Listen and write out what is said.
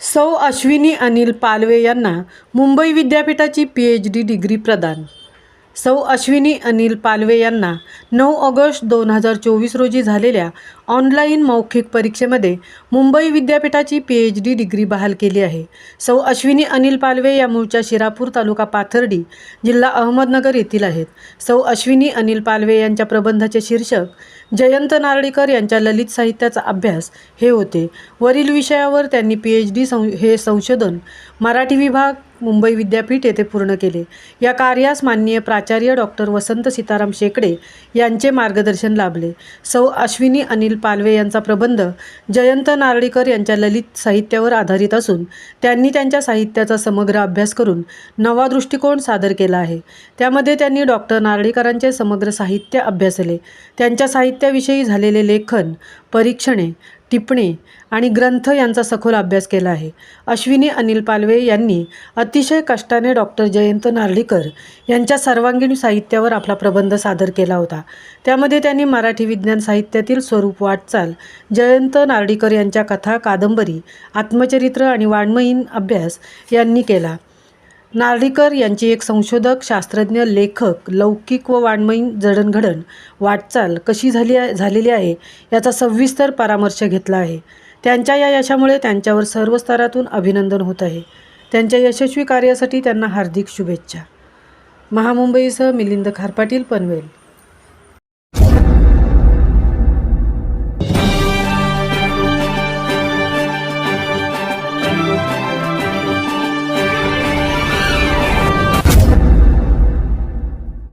सौ अश्विनी अनिल पालवे यांना मुंबई विद्यापीठाची PhD डिग्री प्रदान। सौ अश्विनी अनिल पालवे यांना 9 ऑगस्ट 2024 रोजी झालेल्या ऑनलाईन मौखिक परीक्षेमध्ये मुंबई विद्यापीठाची PhD डिग्री बहाल केली आहे। सौ अश्विनी अनिल पालवे या मूळच्या शिरापूर तालुका पाथर्डी जिल्हा अहमदनगर येथील आहेत। सौ अश्विनी अनिल पालवे यांच्या प्रबंधाचे शीर्षक जयंत नारळीकर यांच्या ललित साहित्याचा अभ्यास हे होते। वरील विषयावर त्यांनी PhD हे संशोधन मराठी विभाग मुंबई विद्यापीठ येथे पूर्ण केले। या कार्यास माननीय प्राचार्य डॉक्टर वसंत सीताराम शेकडे यांचे मार्गदर्शन लाभले। सौ अश्विनी अनिल पालवे यांचा प्रबंध जयंत नारळीकर यांच्या ललित साहित्यावर आधारित असून त्यांनी त्यांच्या साहित्याचा समग्र अभ्यास करून नवा दृष्टिकोन सादर केला आहे। त्यामध्ये त्यांनी डॉक्टर नारळीकरांचे समग्र साहित्य अभ्यासले, त्यांच्या साहित्याविषयी झालेले लेखन, परीक्षणे, टिपणे आणि ग्रंथ यांचा सखोल अभ्यास केला आहे। अश्विनी अनिल पालवे यांनी अतिशय कष्टाने डॉक्टर जयंत नारळीकर यांच्या सर्वांगीण साहित्यावर आपला प्रबंध सादर केला होता। त्यामध्ये त्यांनी मराठी विज्ञान साहित्यातील स्वरूप वाटचाल, जयंत नारळीकर यांच्या कथा, कादंबरी, आत्मचरित्र आणि वाङ्मयीन अभ्यास यांनी केला। नारळीकर यांची एक संशोधक, शास्त्रज्ञ, लेखक, लौकिक व वाङ्मयीन जडणघडण वाटचाल कशी झालेली आहे याचा सविस्तर परामर्श घेतला आहे। त्यांच्या या यशामुळे त्यांच्यावर सर्व स्तरातून अभिनंदन होत आहे। त्यांच्या यशस्वी कार्यासाठी त्यांना हार्दिक शुभेच्छा। महामुंबईसह मिलिंद खारपाटील, पनवेल।